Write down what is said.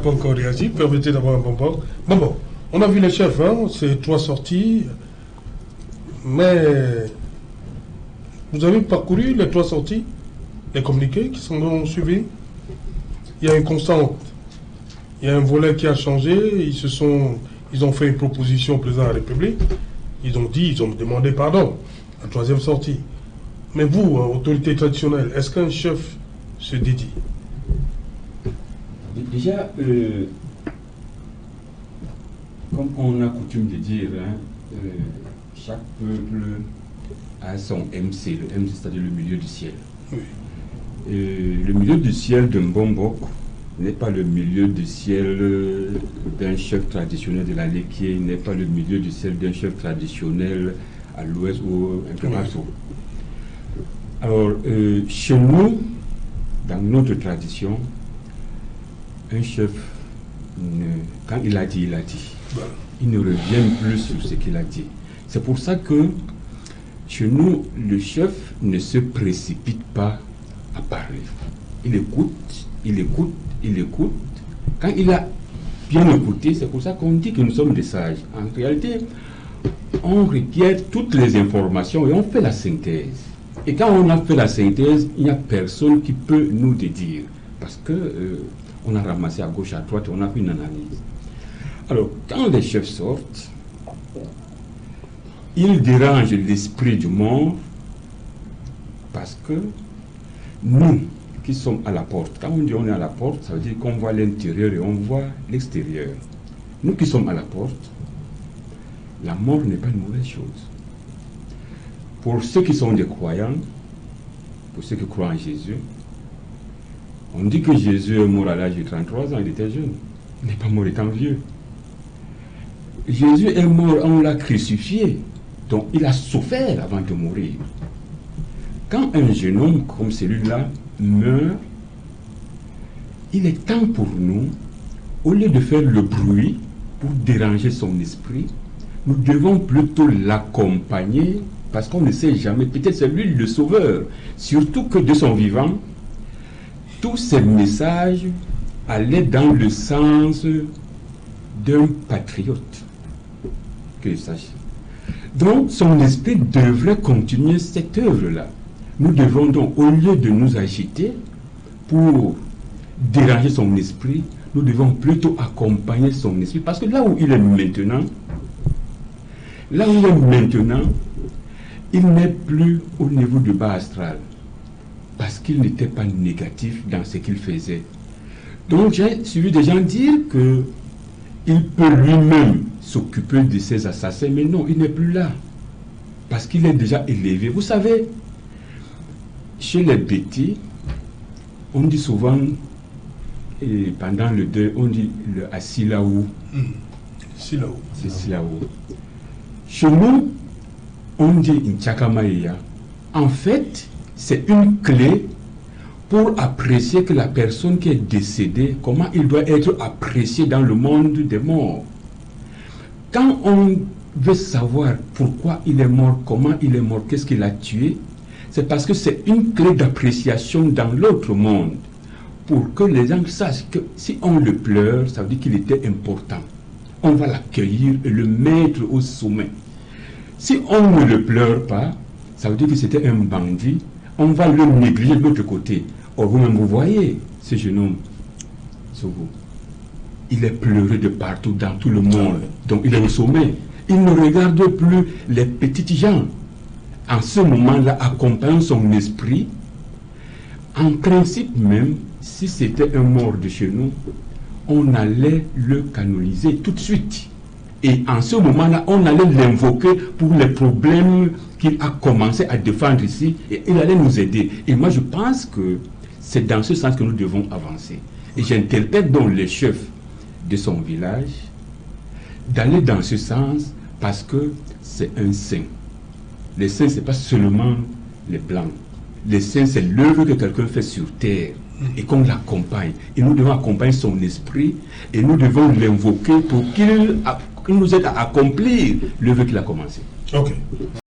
pas encore réagi. Permettez d'avoir un bonbon. Bon, on a vu les chefs, hein, c'est 3 sorties. Mais vous avez parcouru les 3 sorties, les communiqués qui sont suivis. Il y a une constante. Il y a un volet qui a changé. Ils ont fait une proposition au président de la République. Ils ont demandé pardon. La 3e sortie. Mais vous, autorité traditionnelle, est-ce qu'un chef se dédie? Déjà, comme on a coutume de dire, chaque peuple a son MC. Le MC, c'est-à-dire le milieu du ciel. Oui. Le milieu du ciel de Mbombok n'est pas le milieu du ciel d'un chef traditionnel de la Léquier, n'est pas le milieu du ciel d'un chef traditionnel à l'ouest ou un peu partout. Alors, chez nous, dans notre tradition, un chef, quand il a dit, il a dit. Il ne revient plus sur ce qu'il a dit. C'est pour ça que chez nous, le chef ne se précipite pas à parler. Il écoute, il écoute, il écoute. Quand il a bien écouté, c'est pour ça qu'on dit que nous sommes des sages. En réalité, on requiert toutes les informations et on fait la synthèse. Et quand on a fait la synthèse, il n'y a personne qui peut nous dédire. Parce que on a ramassé à gauche, à droite, on a fait une analyse. Alors, quand les chefs sortent, ils dérangent l'esprit du monde parce que nous qui sommes à la porte, quand on dit on est à la porte, ça veut dire qu'on voit l'intérieur et on voit l'extérieur. Nous qui sommes à la porte, la mort n'est pas une mauvaise chose. Pour ceux qui sont des croyants, pour ceux qui croient en Jésus, on dit que Jésus est mort à l'âge de 33 ans, il était jeune. Il n'est pas mort étant vieux. Jésus est mort, on l'a crucifié. Donc il a souffert avant de mourir. Quand un jeune homme comme celui-là meurt, il est temps pour nous, au lieu de faire le bruit pour déranger son esprit, nous devons plutôt l'accompagner parce qu'on ne sait jamais, peut-être c'est lui le sauveur. Surtout que de son vivant, tous ces messages allaient dans le sens d'un patriote. Que je sache. Donc, son esprit devrait continuer cette œuvre-là. Nous devons donc, au lieu de nous agiter pour déranger son esprit, nous devons plutôt accompagner son esprit. Parce que là où il est maintenant, il n'est plus au niveau du bas astral. Parce qu'il n'était pas négatif dans ce qu'il faisait. Donc, j'ai suivi des gens dire qu'il peut lui-même s'occuper de ses assassins, mais non, il n'est plus là. Parce qu'il est déjà élevé. Vous savez, chez les bêtis, on dit souvent, et pendant le deuil, on dit le asilaou. Silaou. C'est silaou. Chez nous, on dit Nchakamaïa. En fait, c'est une clé pour apprécier que la personne qui est décédée, comment il doit être apprécié dans le monde des morts. Quand on veut savoir pourquoi il est mort, comment il est mort, qu'est-ce qu'il a tué, c'est parce que c'est une clé d'appréciation dans l'autre monde. Pour que les gens sachent que si on le pleure, ça veut dire qu'il était important. On va l'accueillir et le mettre au sommet. Si on ne le pleure pas, ça veut dire que c'était un bandit, on va le négliger de l'autre côté. Or, vous-même, vous voyez ce jeune homme, Sogo. Il est pleuré de partout, dans tout le monde. Donc, il est au sommet. Il ne regarde plus les petites gens. En ce moment-là, accompagne son esprit. En principe même, si c'était un mort de chez nous, on allait le canoniser tout de suite. Et en ce moment-là, on allait l'invoquer pour les problèmes qu'il a commencé à défendre ici. Et il allait nous aider. Et moi, je pense que c'est dans ce sens que nous devons avancer. Et j'interpelle donc les chefs de son village d'aller dans ce sens parce que c'est un saint. Les saints, ce n'est pas seulement les blancs. Les saints, c'est l'œuvre que quelqu'un fait sur terre et qu'on l'accompagne. Et nous devons accompagner son esprit et nous devons l'invoquer pour qu'il nous aide à accomplir l'œuvre qu'il a commencé. Ok.